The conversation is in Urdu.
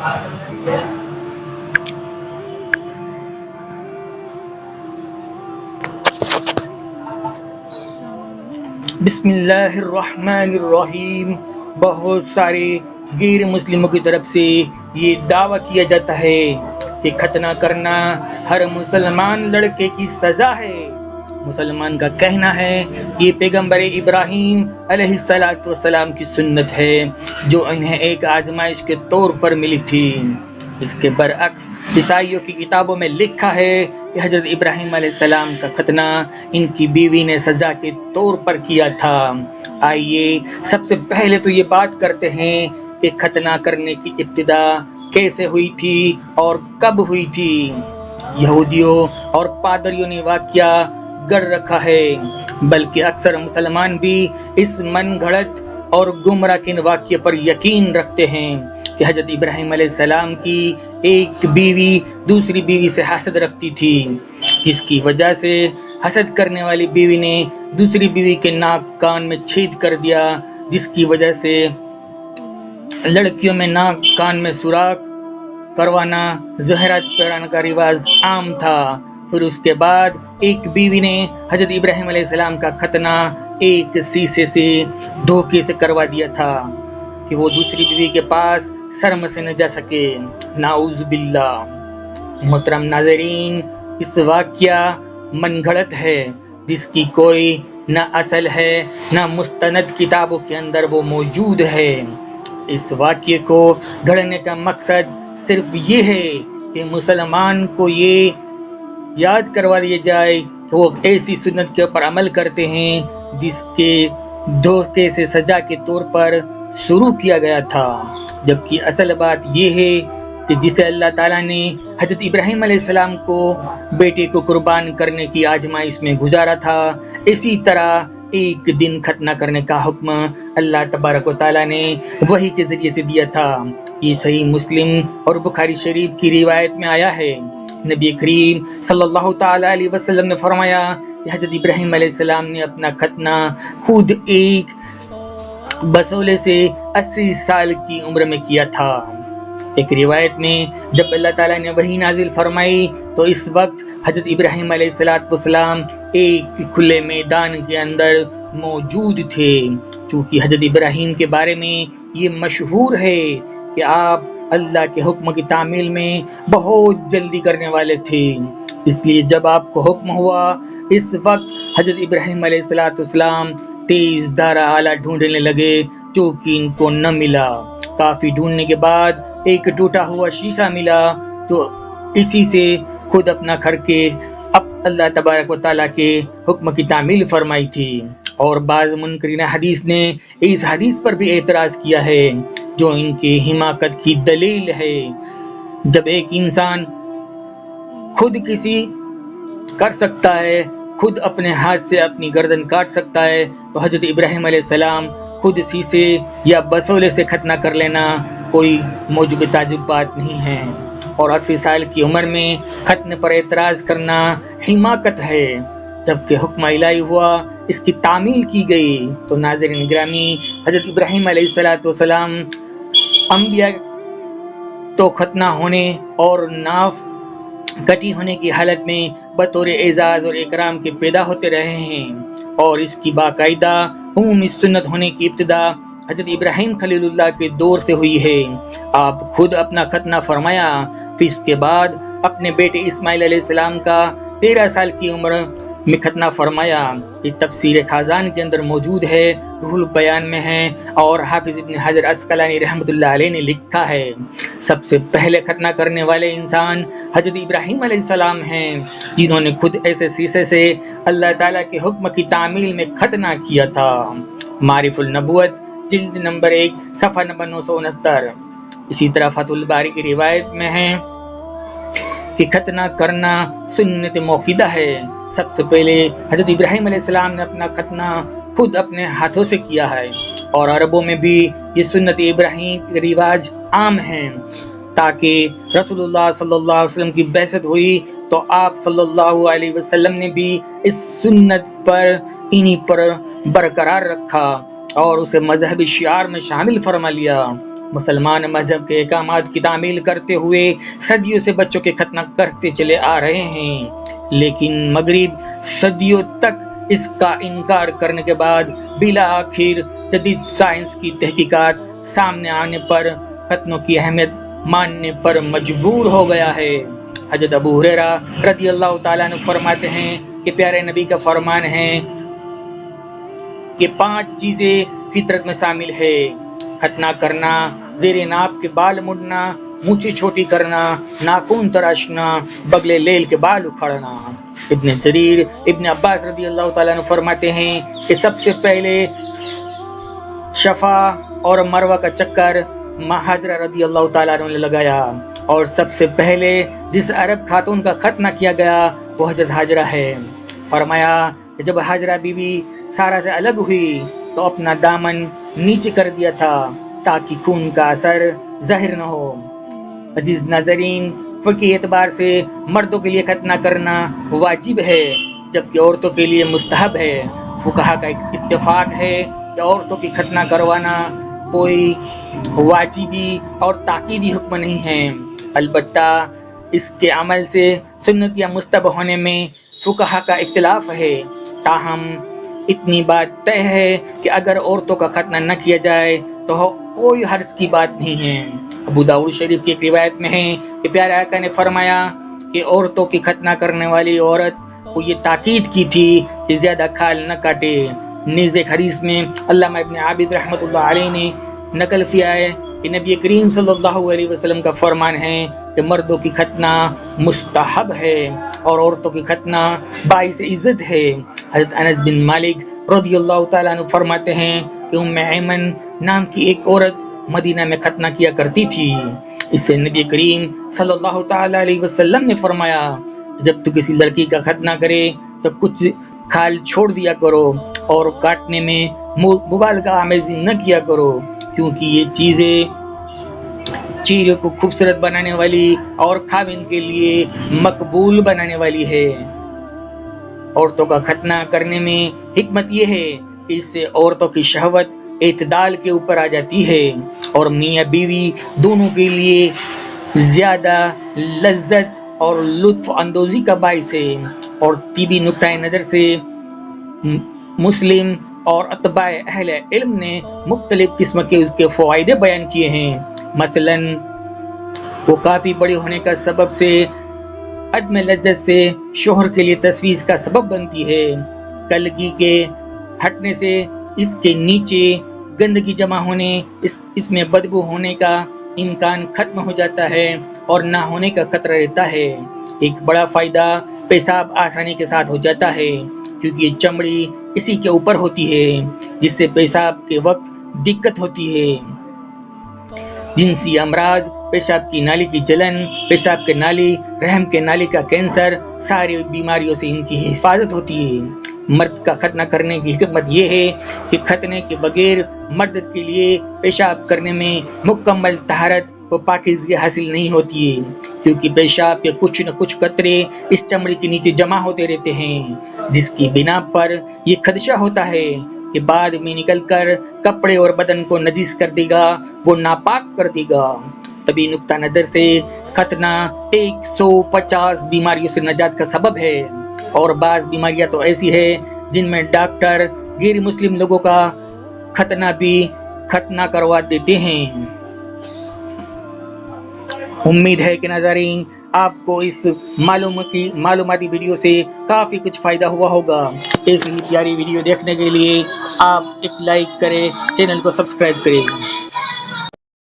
بسم اللہ الرحمن الرحیم. بہت سارے غیر مسلموں کی طرف سے یہ دعویٰ کیا جاتا ہے کہ ختنہ کرنا ہر مسلمان لڑکے کی سزا ہے. مسلمان کا کہنا ہے کہ یہ پیغمبر ابراہیم علیہ السلام کی سنت ہے جو انہیں ایک آزمائش کے طور پر ملی تھی. اس کے برعکس عیسائیوں کی کتابوں میں لکھا ہے کہ حضرت ابراہیم علیہ السلام کا ختنہ ان کی بیوی نے سزا کے طور پر کیا تھا. آئیے سب سے پہلے تو یہ بات کرتے ہیں کہ ختنہ کرنے کی ابتدا کیسے ہوئی تھی اور کب ہوئی تھی. یہودیوں اور پادریوں نے واقعہ گڑھ رکھا ہے، بلکہ اکثر مسلمان بھی اس من گھڑت اور گمراہ کن واقعے پر یقین رکھتے ہیں کہ حضرت ابراہیم علیہ السلام کی ایک بیوی دوسری بیوی سے حسد رکھتی تھی، جس کی وجہ سے حسد کرنے والی بیوی نے دوسری بیوی کے ناک کان میں چھید کر دیا، جس کی وجہ سے لڑکیوں میں ناک کان میں سوراخ کروانا، زہرات پہرانے کا رواج عام تھا. پھر اس کے بعد ایک بیوی نے حضرت ابراہیم علیہ السلام کا ختنہ ایک شیشے سے دھوکے سے کروا دیا تھا کہ وہ دوسری بیوی کے پاس شرم سے نہ جا سکے. نعوذ باللہ. محترم ناظرین، اس واقعہ من گھڑت ہے جس کی کوئی نہ اصل ہے نہ مستند کتابوں کے اندر وہ موجود ہے. اس واقعے کو گھڑنے کا مقصد صرف یہ ہے کہ مسلمان کو یہ یاد کروا دیا جائے کہ وہ ایسی سنت کے اوپر عمل کرتے ہیں جس کے دھوکے سے سزا کے طور پر شروع کیا گیا تھا، جبکہ اصل بات یہ ہے کہ جسے اللہ تعالیٰ نے حضرت ابراہیم علیہ السلام کو بیٹے کو قربان کرنے کی آزمائش میں گزارا تھا، اسی طرح ایک دن ختنہ کرنے کا حکم اللہ تبارک و تعالیٰ نے وحی کے ذریعے سے دیا تھا. یہ صحیح مسلم اور بخاری شریف کی روایت میں آیا ہے. نبی کریم صلی اللہ تعالی علیہ وسلم نے فرمایا کہ حضرت ابراہیم علیہ السلام نے اپنا ختنہ خود ایک بسولے سے 80 سال کی عمر میں کیا تھا. ایک روایت میں جب اللہ تعالیٰ نے وحی نازل فرمائی تو اس وقت حضرت ابراہیم علیہ السلام ایک کھلے میدان کے اندر موجود تھے. چونکہ حضرت ابراہیم کے بارے میں یہ مشہور ہے کہ آپ اللہ کے حکم کی تعمیل میں بہت جلدی کرنے والے تھے، اس لیے جب آپ کو حکم ہوا اس وقت حضرت ابراہیم علیہ السلام تیز دھارا آلہ ڈھونڈنے لگے جو کہ ان کو نہ ملا. کافی ڈھونڈنے کے بعد ایک ٹوٹا ہوا شیشہ ملا تو اسی سے خود اپنا کر کے اب اللہ تبارک و تعالیٰ کے حکم کی تعمیل فرمائی تھی. اور بعض منکرین حدیث نے اس حدیث پر بھی اعتراض کیا ہے جو ان کی حماقت کی دلیل ہے. جب ایک انسان خود کسی کر سکتا ہے، خود اپنے ہاتھ سے اپنی گردن کاٹ سکتا ہے، تو حضرت ابراہیم علیہ السلام خود شیشے یا بسولے سے ختنہ کر لینا کوئی موجب تعجب بات نہیں ہے. اور 80 سال کی عمر میں ختنہ پر اعتراض کرنا حماقت ہے. جبکہ حکم الہی ہوا، اس کی تعمیل کی گئی. تو ناظرین گرامی، حضرت ابراہیم علیہ السلام انبیاء تو ختنہ ہونے اور ناف کٹی ہونے کی حالت میں بطور اعزاز اور اکرام کے پیدا ہوتے رہے ہیں، اور اس کی باقاعدہ عمومی سنت ہونے کی ابتدا حضرت ابراہیم خلیل اللہ کے دور سے ہوئی ہے. آپ خود اپنا ختنہ فرمایا، پھر اس کے بعد اپنے بیٹے اسماعیل علیہ السلام کا 13 سال کی عمر میں ختنہ فرمایا. یہ تفسیر خازان کے اندر موجود ہے، روح البیان میں ہے، اور حافظ ابن حجر عسقلانی رحمۃ اللہ علیہ نے لکھا ہے. سب سے پہلے ختنہ کرنے والے انسان حضرت ابراہیم علیہ السلام ہیں، جنہوں نے خود ایسے شیشے سے اللہ تعالیٰ کے حکم کی تعمیل میں ختنہ کیا تھا. معارف النبوت جلد نمبر 1 صفحہ نمبر 969. اسی طرح فتح الباری کی روایت میں ہے کہ ختنہ کرنا سنت موقدہ ہے. سب سے پہلے حضرت ابراہیم علیہ السلام نے اپنا ختنہ خود اپنے ہاتھوں سے کیا ہے، اور عربوں میں بھی یہ سنت ابراہیم کے رواج عام ہیں. تاکہ رسول اللہ صلی اللہ علیہ وسلم کی بعثت ہوئی تو آپ صلی اللہ علیہ وسلم نے بھی اس سنت پر انہی پر برقرار رکھا اور اسے مذہبی شعار میں شامل فرما لیا. مسلمان مذہب کے احکامات کی تعمیل کرتے ہوئے صدیوں سے بچوں کے ختنہ کرتے چلے آ رہے ہیں، لیکن مغرب صدیوں تک اس کا انکار کرنے کے بعد بالآخر جدید سائنس کی تحقیقات سامنے آنے پر ختنوں کی اہمیت ماننے پر مجبور ہو گیا ہے۔ حضرت ابو ہریرہ رضی اللہ تعالیٰ عنہ فرماتے ہیں کہ پیارے نبی کا فرمان ہے کہ 5 چیزیں فطرت میں شامل ہے: ختنہ کرنا، زیر ناف کے بال مڑنا، مونچھیں چھوٹی کرنا، ناخن تراشنا، بغل لیل کے بال اکھاڑنا۔ ابن جریر ابن عباس رضی اللہ تعالیٰ عنہ فرماتے ہیں کہ سب سے پہلے صفا اور مروہ کا چکر حجرہ رضی اللہ تعالیٰ عنہ نے لگایا، اور سب سے پہلے جس عرب خاتون کا ختنہ کیا گیا وہ حضرت حجرہ ہے۔ فرمایا کہ جب حجرہ بیوی سارا سے الگ ہوئی تو اپنا دامن نیچے کر دیا تھا تاکہ خون کا اثر ظاہر نہ ہو۔ عزیز ناظرین، فقہی اعتبار سے مردوں کے لیے ختنہ کرنا واجب ہے جبکہ عورتوں کے لیے مستحب ہے۔ فقہا کا اتفاق ہے کہ عورتوں کی ختنہ کروانا کوئی واجبی اور تاکیدی حکم نہیں ہے، البتہ اس کے عمل سے سنت یا مستحب ہونے میں فقہا کا اختلاف ہے۔ تاہم اتنی بات طے ہے کہ اگر عورتوں کا ختنہ نہ کیا جائے تو کوئی حرج کی بات نہیں ہے۔ ابو داؤد شریف کی ایک روایت میں ہے کہ پیارے آقا نے فرمایا کہ عورتوں کی ختنہ کرنے والی عورت کو یہ تاکید کی تھی کہ زیادہ کھال نہ کاٹے۔ نیز ایک حدیث میں علامہ ابن عابد رحمۃ اللہ علیہ نے نقل کیا ہے کہ نبی کریم صلی اللہ علیہ وسلم کا فرمان ہے کہ مردوں کی ختنہ مستحب ہے اور عورتوں کی ختنہ باعث عزت ہے۔ حضرت انس بن مالک رضی اللہ تعالیٰ عنہ فرماتے ہیں کہ ام ایمن نام کی ایک عورت مدینہ میں ختنہ کیا کرتی تھی۔ اس سے نبی کریم صلی اللہ تعالیٰ علیہ وسلم نے فرمایا جب تو کسی لڑکی کا ختنہ کرے تو کچھ کھال چھوڑ دیا کرو اور کاٹنے میں مبالغہ آمیزی نہ کیا کرو، کیونکہ یہ چیزیں چہرے کو خوبصورت بنانے والی اور خاوند کے لیے مقبول بنانے والی ہے۔ عورتوں کا ختنہ کرنے میں حکمت یہ ہے کہ اس سے عورتوں کی شہوت اعتدال کے اوپر آ جاتی ہے اور میاں بیوی دونوں کے لیے زیادہ لذت اور لطف اندوزی کا باعث ہے۔ اور طبی نقطۂ نظر سے مسلم اور اتباع اہل علم نے مختلف قسم کے اس کے فوائد بیان کیے ہیں۔ مثلاً وہ کافی بڑے ہونے کا سبب سے عدم لذت سے شوہر کے لیے تشویش کا سبب بنتی ہے۔ کلگی کے ہٹنے سے اس کے نیچے گندگی جمع ہونے، اس میں بدبو ہونے کا امکان ختم ہو جاتا ہے اور نہ ہونے کا خطرہ رہتا ہے۔ ایک بڑا فائدہ پیشاب آسانی کے ساتھ ہو جاتا ہے کیونکہ یہ چمڑی اسی کے اوپر ہوتی ہے جس سے پیشاب کے وقت دقت ہوتی ہے۔ جنسی امراض، پیشاب کی نالی کی جلن، پیشاب کے نالی، رحم کے نالی کا کینسر، ساری بیماریوں سے ان کی حفاظت ہوتی ہے۔ مرد کا ختنہ کرنے کی حکمت یہ ہے کہ ختنے کے بغیر مرد کے لیے پیشاب کرنے میں مکمل طہارت و پاکیزگی حاصل نہیں ہوتی ہے، کیونکہ پیشاب کے کچھ نہ کچھ قطرے اس چمڑی کے نیچے جمع ہوتے رہتے ہیں، جس کی بنا پر یہ خدشہ ہوتا ہے کہ بعد میں نکل کر کپڑے اور بدن کو نجس کر دے گا، وہ ناپاک کر دے گا۔ طبی نقطہ نظر سے ختنہ 150 بیماریوں سے نجات کا سبب ہے، اور بعض بیماریاں تو ایسی ہے جن میں ڈاکٹر غیر مسلم لوگوں کا ختنہ کروا دیتے ہیں۔ امید ہے کہ ناظرین آپ کو اس معلوماتی ویڈیو سے کافی کچھ فائدہ ہوا ہوگا۔ ایسی ہی پیاری ویڈیو دیکھنے کے لیے آپ ایک لائک کریں، چینل کو سبسکرائب کریں۔